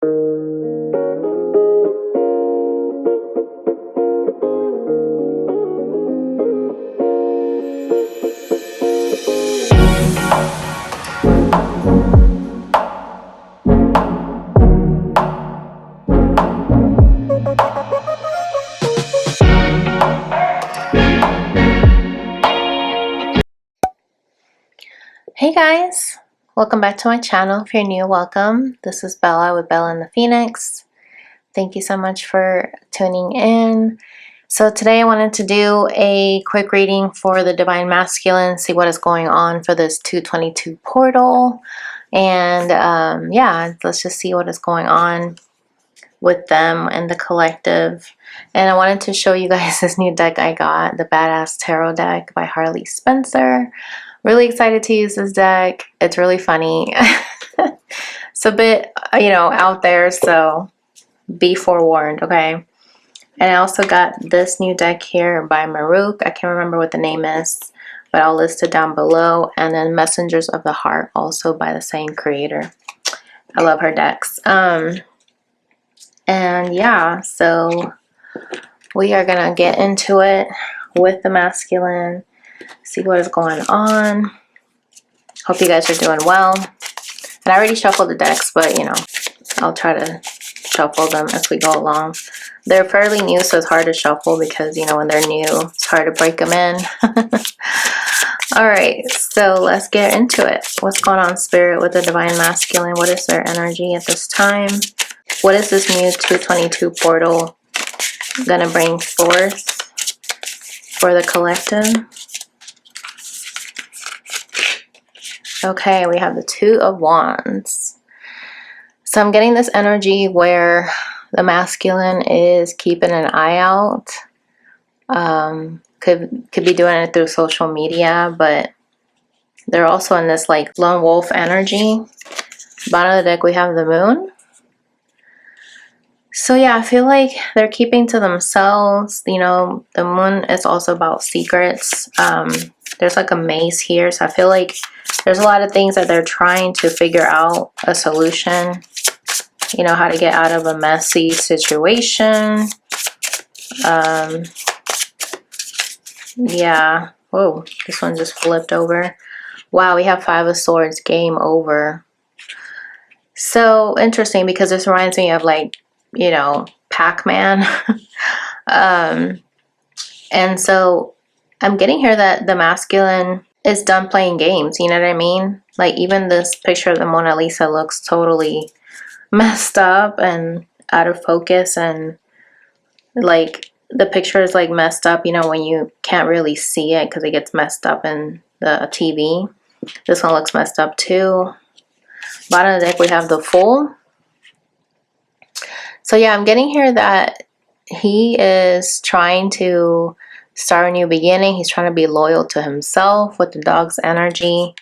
Hey guys, welcome back to my channel. If you're new, welcome. This is Bella with Bella and the Phoenix. Thank you so much for tuning in. So today I wanted to do a quick reading for the Divine Masculine, see what is going on for this 222 portal. And yeah, let's just see what is going on with them and the collective. And I wanted to show you guys this new deck I got, the Badass Tarot deck by Harley Spencer. Really excited to use this deck. It's really funny. It's a bit, out there, so be forewarned, okay? And I also got this new deck here by Maruk. I can't remember what the name is, but I'll list it down below. And then Messengers of the Heart, also by the same creator. I love her decks. And yeah, so we are gonna get into it with the masculine. See what is going on. Hope you guys are doing well. And I already shuffled the decks, but I'll try to shuffle them as we go along. They're fairly new, so it's hard to shuffle because when they're new, it's hard to break them in. Alright, so let's get into it. What's going on, Spirit, with the Divine Masculine? What is their energy at this time? What is this new 222 portal gonna bring forth for the collective? Okay, we have the Two of Wands. So I'm getting this energy where the masculine is keeping an eye out. Could be doing it through social media, but they're also in this like lone wolf energy. Bottom of the deck we have the Moon. So yeah, I feel like they're keeping to themselves. The Moon is also about secrets. There's like a maze here, so I feel like there's a lot of things that they're trying to figure out a solution. How to get out of a messy situation. Yeah. Whoa, this one just flipped over. Wow, we have Five of Swords, game over. So interesting, because this reminds me of like, Pac-Man. And so I'm getting here that the masculine is done playing games, you know what I mean? Like even this picture of the Mona Lisa looks totally messed up and out of focus, and like the picture is like messed up, when you can't really see it because it gets messed up in the TV. This one looks messed up too. Bottom of the deck we have the Fool. So yeah, I'm getting here that he is trying to start a new beginning. He's trying to be loyal to himself with the Dog's energy.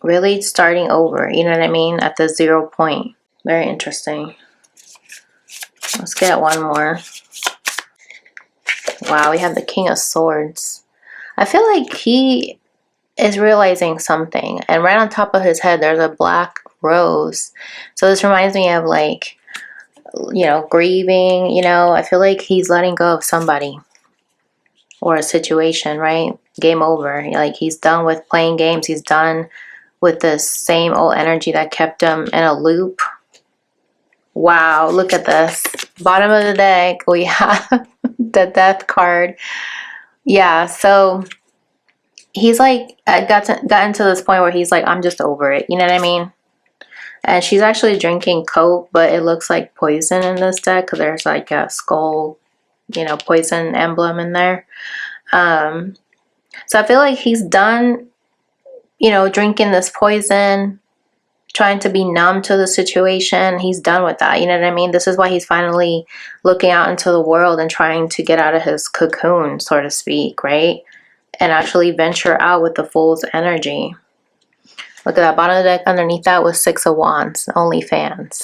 Really starting over, you know what I mean? At the 0 point. Very interesting. Let's get one more. Wow, we have the King of Swords. I feel like he is realizing something. And right on top of his head, there's a black rose. So this reminds me of like, grieving, I feel like he's letting go of somebody or a situation, right? Game over. Like he's done with playing games. He's done with the same old energy that kept him in a loop. Wow, look at this. Bottom of the deck, we have the Death card. Yeah, so he's like, gotten to this point where he's like, I'm just over it. You know what I mean? And she's actually drinking Coke, but it looks like poison in this deck because there's like a skull, poison emblem in there. So I feel like he's done, drinking this poison, trying to be numb to the situation. He's done with that. You know what I mean? This is why he's finally looking out into the world and trying to get out of his cocoon, so to speak, right? And actually venture out with the Fool's energy. Look at that. Bottom of the deck underneath that was Six of Wands. OnlyFans.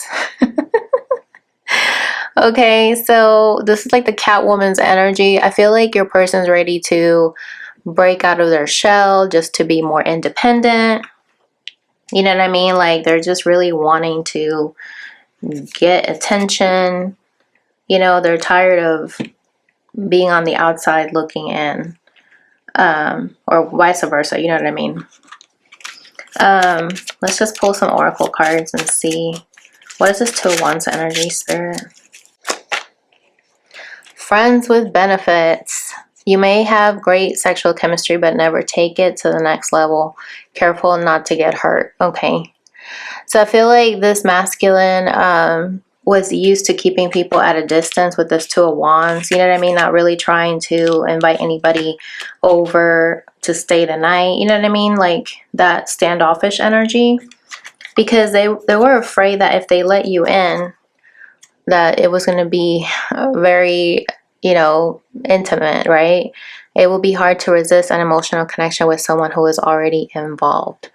Okay, so this is like the Catwoman's energy. I feel like your person's ready to break out of their shell just to be more independent. You know what I mean? Like, they're just really wanting to get attention. You know, they're tired of being on the outside looking in. Or vice versa, you know what I mean? Let's just pull some oracle cards and see. What is this Two of Wands energy, Spirit? Friends with benefits. You may have great sexual chemistry, but never take it to the next level. Careful not to get hurt. Okay. So I feel like this masculine was used to keeping people at a distance with this Two of Wands. You know what I mean? Not really trying to invite anybody over to stay the night. You know what I mean? Like that standoffish energy. Because they were afraid that if they let you in, that it was going to be very, you know, intimate, right? It will be hard to resist an emotional connection with someone who is already involved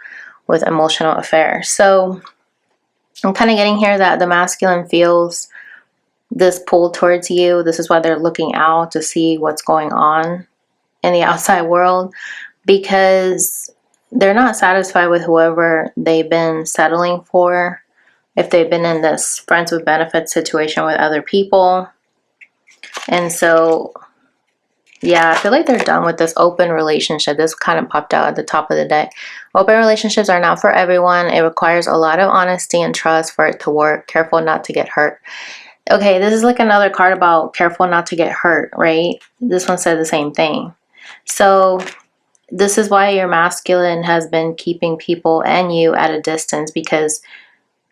with emotional affairs. So I'm kind of getting here that the masculine feels this pull towards you. This is why they're looking out to see what's going on in the outside world, because they're not satisfied with whoever they've been settling for. If they've been in this friends with benefits situation with other people. And so, yeah, I feel like they're done with this open relationship. This kind of popped out at the top of the deck. Open relationships are not for everyone. It requires a lot of honesty and trust for it to work. Careful not to get hurt. Okay, this is like another card about careful not to get hurt, right? This one said the same thing. So this is why your masculine has been keeping people and you at a distance, because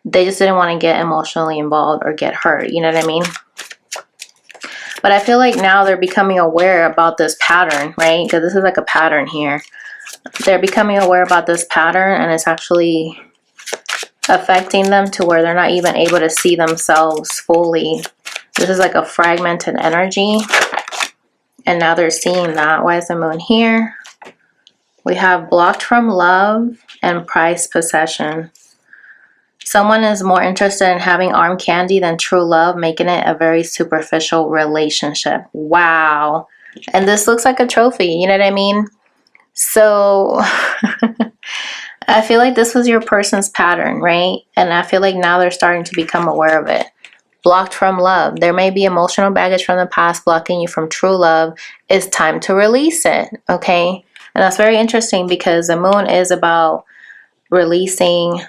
they just didn't want to get emotionally involved or get hurt. You know what I mean? But I feel like now they're becoming aware about this pattern, right? Because this is like a pattern here. They're becoming aware about this pattern, and it's actually affecting them to where they're not even able to see themselves fully. This is like a fragmented energy. And now they're seeing that. Why is the moon here? We have blocked from love and prized possession. Someone is more interested in having arm candy than true love, making it a very superficial relationship. Wow. And this looks like a trophy, you know what I mean? So I feel like this was your person's pattern, right? And I feel like now they're starting to become aware of it. Blocked from love. There may be emotional baggage from the past blocking you from true love. It's time to release it, okay? And that's very interesting because the moon is about releasing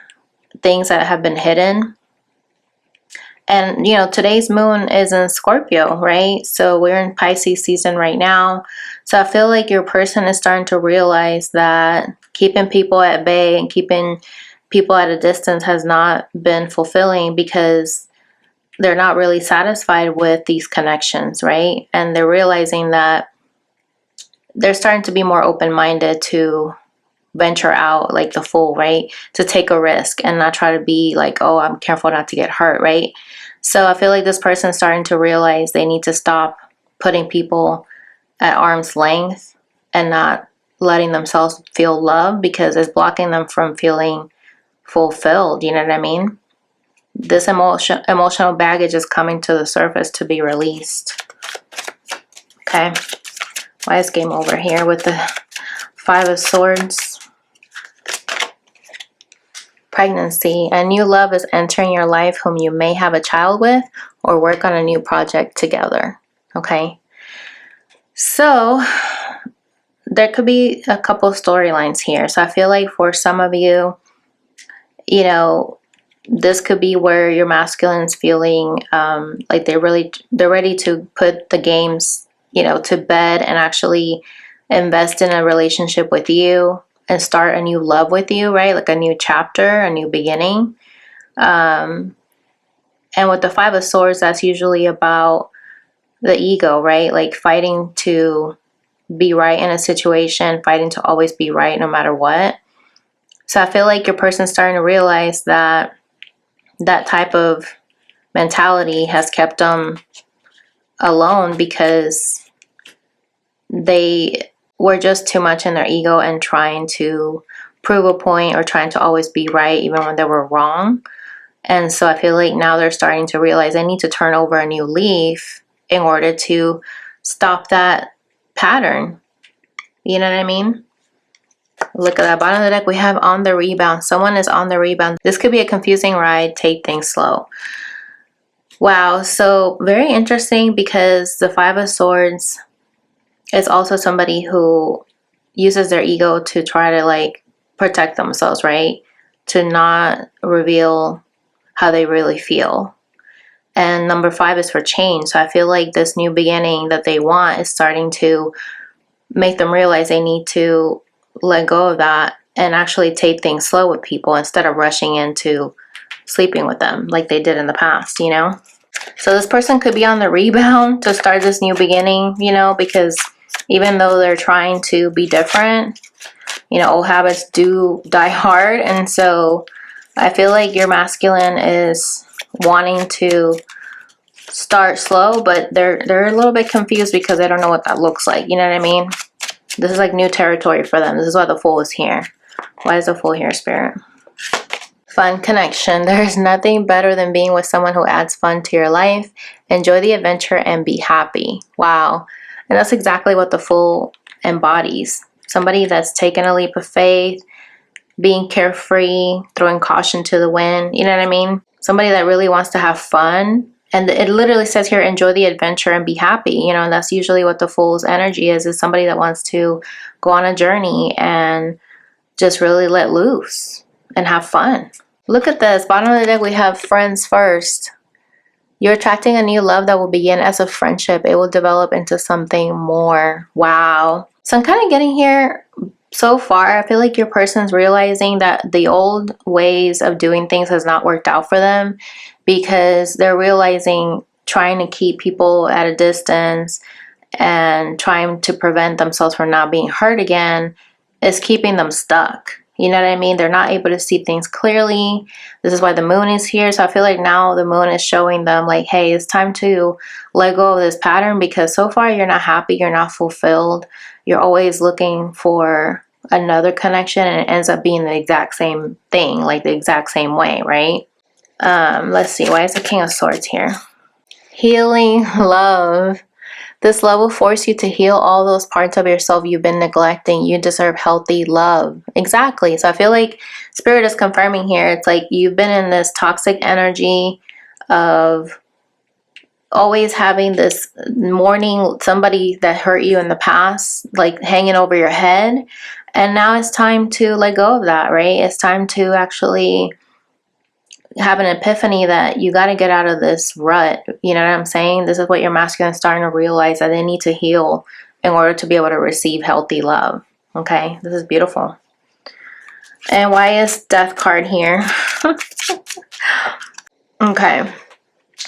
things that have been hidden. And, you know, today's moon is in Scorpio, right? So we're in Pisces season right now. So I feel like your person is starting to realize that keeping people at bay and keeping people at a distance has not been fulfilling, because they're not really satisfied with these connections, right? And they're realizing that they're starting to be more open-minded to venture out like the fool, right? To take a risk and not try to be like, oh, I'm careful not to get hurt, right? So I feel like this person's starting to realize they need to stop putting people at arm's length and not letting themselves feel love, because it's blocking them from feeling fulfilled. You know what I mean? This emotional baggage is coming to the surface to be released. Okay. Why is game over here with the Five of Swords? Pregnancy. A new love is entering your life whom you may have a child with or work on a new project together. Okay. So there could be a couple storylines here. So I feel like for some of you, you know, this could be where your masculine's feeling like they're ready to put the games, you know, to bed and actually invest in a relationship with you and start a new love with you, right? Like a new chapter, a new beginning. And with the Five of Swords, that's usually about the ego, right? Like fighting to be right in a situation, fighting to always be right no matter what. So I feel like your person's starting to realize that that type of mentality has kept them alone, because they were just too much in their ego and trying to prove a point or trying to always be right even when they were wrong. And so I feel like now they're starting to realize they need to turn over a new leaf in order to stop that pattern. You know what I mean? Look at that bottom of the deck. We have on the rebound. Someone is on the rebound. This could be a confusing ride. Take things slow. Wow. So very interesting, because the Five of Swords is also somebody who uses their ego to try to like protect themselves, right? To not reveal how they really feel. And number 5 is for change. So I feel like this new beginning that they want is starting to make them realize they need to let go of that and actually take things slow with people instead of rushing into sleeping with them like they did in the past, you know? So this person could be on the rebound to start this new beginning, you know, because even though they're trying to be different, you know, old habits do die hard. And so I feel like your masculine is wanting to start slow, but they're a little bit confused because they don't know what that looks like. You know what I mean? This is like new territory for them. This is why the Fool is here. Why is the Fool here, Spirit? Fun connection. There's nothing better than being with someone who adds fun to your life. Enjoy the adventure and be happy. Wow. And that's exactly what the Fool embodies. Somebody that's taken a leap of faith, being carefree, throwing caution to the wind. You know what I mean? Somebody that really wants to have fun. And it literally says here, enjoy the adventure and be happy. You know, and that's usually what the Fool's energy is somebody that wants to go on a journey and just really let loose and have fun. Look at this. Bottom of the deck, we have friends first. You're attracting a new love that will begin as a friendship. It will develop into something more. Wow. So I'm kind of getting here so far. I feel like your person's realizing that the old ways of doing things has not worked out for them, because they're realizing trying to keep people at a distance and trying to prevent themselves from not being hurt again is keeping them stuck. You know what I mean? They're not able to see things clearly. This is why the moon is here. So I feel like now the moon is showing them like, hey, it's time to let go of this pattern, because so far you're not happy, you're not fulfilled. You're always looking for another connection, and it ends up being the exact same thing, like the exact same way, right? Let's see. Why is the King of Swords here? Healing love. This love will force you to heal all those parts of yourself you've been neglecting. You deserve healthy love. Exactly. So I feel like Spirit is confirming here. It's like you've been in this toxic energy of always having this mourning somebody that hurt you in the past, like hanging over your head. And now it's time to let go of that, right? It's time to actually have an epiphany that you got to get out of this rut. You know what I'm saying? This is what your masculine is starting to realize, that they need to heal in order to be able to receive healthy love. Okay, this is beautiful. And why is Death card here? Okay,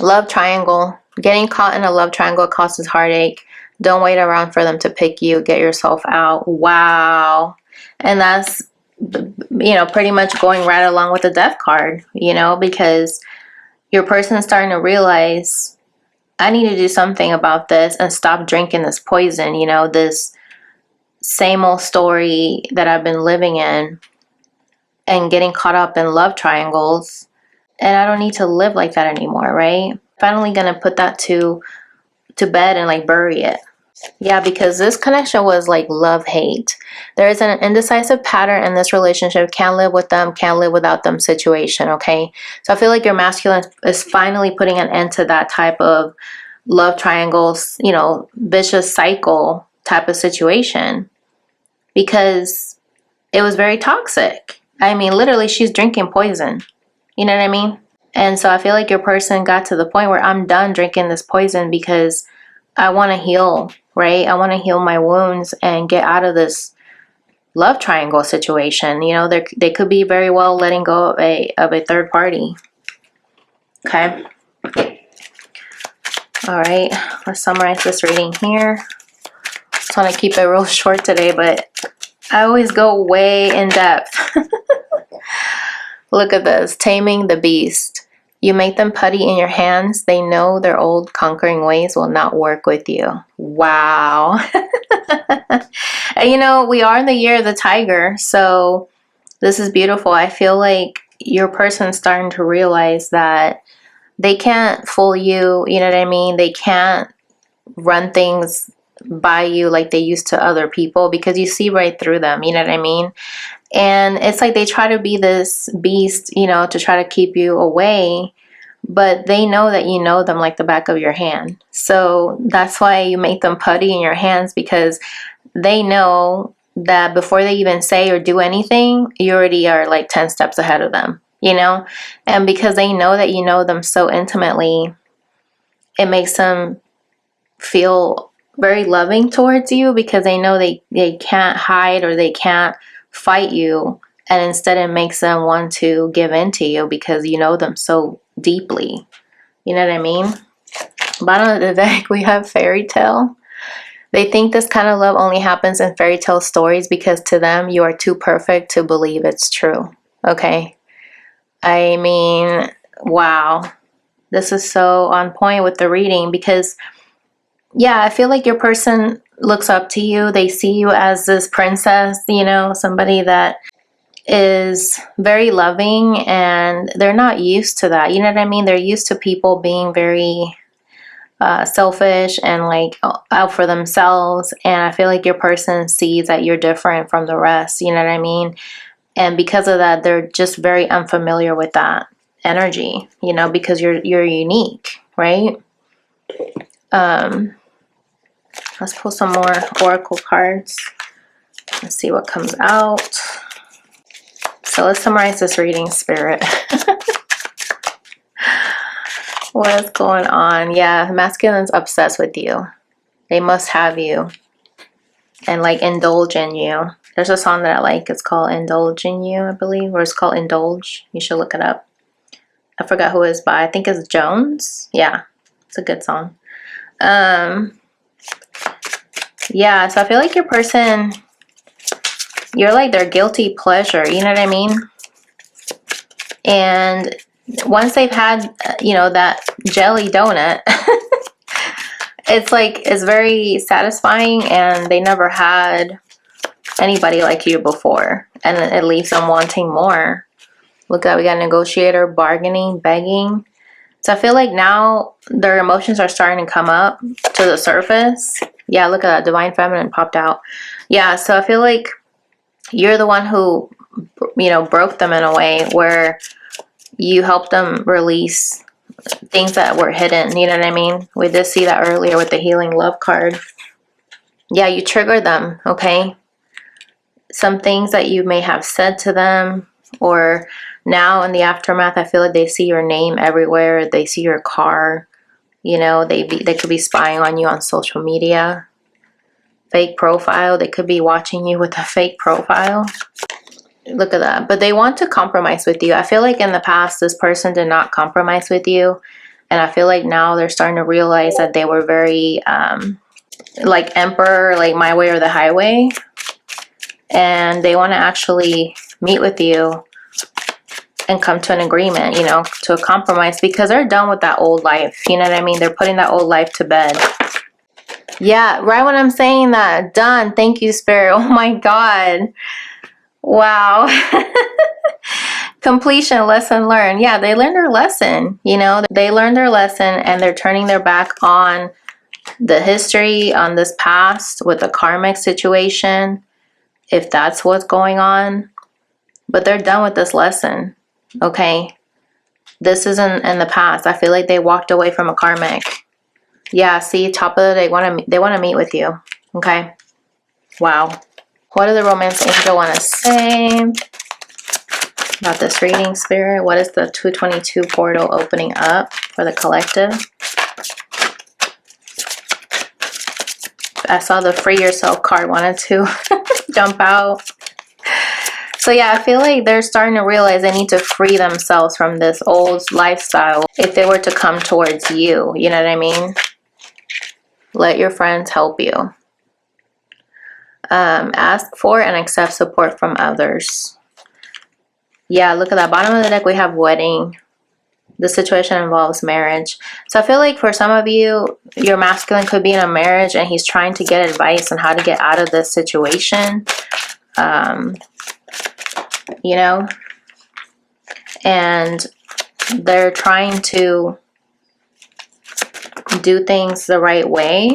love triangle. Getting caught in a love triangle causes heartache. Don't wait around for them to pick you. Get yourself out. Wow. And that's, you know, pretty much going right along with the Death card, you know, because your person is starting to realize, I need to do something about this and stop drinking this poison, you know, this same old story that I've been living in and getting caught up in love triangles. And I don't need to live like that anymore, right? Finally gonna put that to bed and like bury it. Yeah, because this connection was like love-hate. There is an indecisive pattern in this relationship. Can't live with them, can't live without them situation, okay? So I feel like your masculine is finally putting an end to that type of love triangles, you know, vicious cycle type of situation, because it was very toxic. I mean, literally, she's drinking poison. You know what I mean? And so I feel like your person got to the point where I'm done drinking this poison because I want to heal, right? I want to heal my wounds and get out of this love triangle situation. You know, they could be very well letting go of a third party. Okay. All right. Let's summarize this reading here. Just want to keep it real short today, but I always go way in depth. Look at this. Taming the beast. You make them putty in your hands. They know their old conquering ways will not work with you. Wow. And you know, we are in the year of the tiger, so this is beautiful. I feel like your person's starting to realize that they can't fool you. You know what I mean? They can't run things by you like they used to other people, because you see right through them, you know what I mean? And it's like they try to be this beast, you know, to try to keep you away, but they know that you know them like the back of your hand. So that's why you make them putty in your hands, because they know that before they even say or do anything, you already are like 10 steps ahead of them, you know? And because they know that you know them so intimately, it makes them feel very loving towards you, because they know they can't hide or they can't fight you. And instead it makes them want to give in to you because you know them so deeply. You know what I mean? Bottom of the deck, we have fairy tale. They think this kind of love only happens in fairy tale stories because to them you are too perfect to believe it's true. Okay? I mean, wow. This is so on point with the reading, because yeah, I feel like your person looks up to you. They see you as this princess, you know, somebody that is very loving, and they're not used to that. You know what I mean? They're used to people being very selfish and like out for themselves. And I feel like your person sees that you're different from the rest. You know what I mean? And because of that, they're just very unfamiliar with that energy, you know, because you're unique, right? Let's pull some more oracle cards. Let's see what comes out. So let's summarize this reading, Spirit. What is going on? Yeah, masculine's obsessed with you. They must have you and like indulge in you. There's a song that I like. It's called Indulge in You, I believe, or it's called Indulge. You should look it up. I forgot who it's by. I think it's Jones. Yeah, it's a good song. Yeah, so I feel like your person, you're like their guilty pleasure, you know what I mean? And once they've had, you know, that jelly donut, it's like, it's very satisfying, and they never had anybody like you before, and it leaves them wanting more. Look at that, we got negotiator, bargaining, begging. So I feel like now their emotions are starting to come up to the surface. Yeah, look at that, divine feminine popped out. Yeah, so I feel like you're the one who, you know, broke them in a way where you helped them release things that were hidden. You know what I mean? We did see that earlier with the healing love card. Yeah, you triggered them, okay? Some things that you may have said to them, or now in the aftermath, I feel like they see your name everywhere. They see your car. You know, they could be spying on you on social media. Fake profile. They could be watching you with a fake profile. Look at that. But they want to compromise with you. I feel like in the past, this person did not compromise with you. And I feel like now they're starting to realize that they were very, like emperor, like my way or the highway. And they want to actually meet with you and come to an agreement, you know, to a compromise, because they're done with that old life. You know what I mean? They're putting that old life to bed. Yeah, right when I'm saying that, done. Thank you, Spirit. Oh my God. Wow. Completion, lesson learned. Yeah, they learned their lesson. You know, they learned their lesson, and they're turning their back on the history, on this past with the karmic situation, if that's what's going on. But they're done with this lesson. Okay, this isn't in the past. I feel like they walked away from a karmic. Yeah, see, top of the day, they want to meet with you. Okay, wow. What does the romance angel want to say about this reading, Spirit? What is the 222 portal opening up for the collective? I saw the free yourself card wanted to jump out. So yeah, I feel like they're starting to realize they need to free themselves from this old lifestyle if they were to come towards you. You know what I mean? Let your friends help you. Ask for and accept support from others. Yeah, look at that. Bottom of the deck, we have wedding. The situation involves marriage. So I feel like for some of you, your masculine could be in a marriage and he's trying to get advice on how to get out of this situation. You know, and they're trying to do things the right way.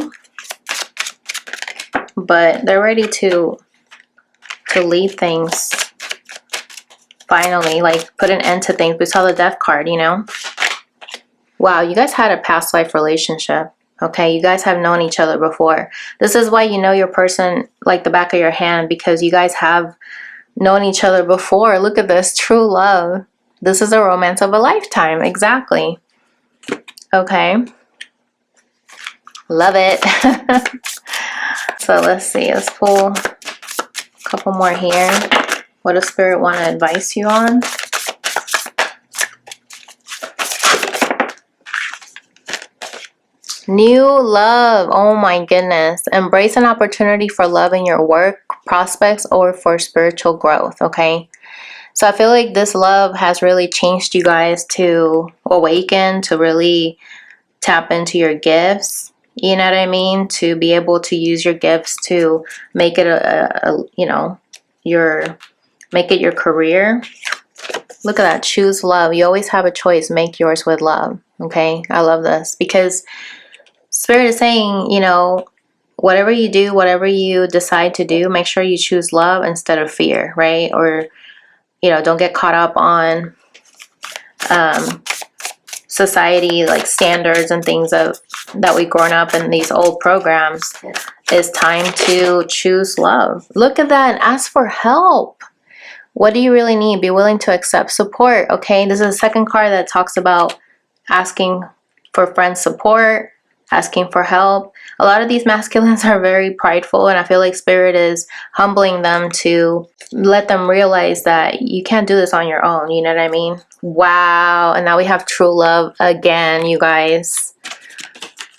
but they're ready to leave things finally, like put an end to things. We saw the Death card, you know. Wow, you guys had a past life relationship. Okay, you guys have known each other before. This is why you know your person like the back of your hand, because you guys have known each other before. Look at this, true love. This is a romance of a lifetime. Exactly. Okay. Love it. So let's see. Let's pull a couple more here. What does Spirit want to advise you on? New love. Oh my goodness. Embrace an opportunity for love in your work, prospects, or for spiritual growth. Okay. So I feel like this love has really changed you guys to awaken, to really tap into your gifts. You know what I mean? To be able to use your gifts to make it you know, make it your career. Look at that. Choose love. You always have a choice. Make yours with love. Okay. I love this because Spirit is saying, you know, whatever you do, whatever you decide to do, make sure you choose love instead of fear, right? Or, you know, don't get caught up on society, like standards and things of that we've grown up in these old programs. It's time to choose love. Look at that and ask for help. What do you really need? Be willing to accept support, okay? This is the second card that talks about asking for friend support, asking for help. A lot of these masculines are very prideful, and I feel like Spirit is humbling them to let them realize that you can't do this on your own. You know what I mean? Wow. And now we have true love again, you guys.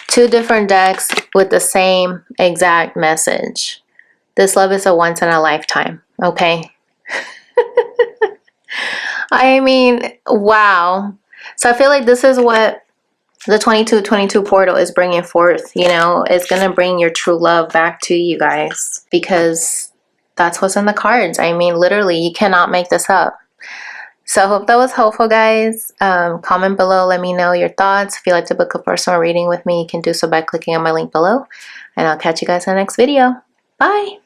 Two different decks with the same exact message. This love is a once in a lifetime, okay? I mean, wow. So I feel like this is what the 2222 portal is bringing forth, you know. It's going to bring your true love back to you guys because that's what's in the cards. I mean, literally, you cannot make this up. So I hope that was helpful, guys. Comment below. Let me know your thoughts. If you'd like to book a personal reading with me, you can do so by clicking on my link below. And I'll catch you guys in the next video. Bye.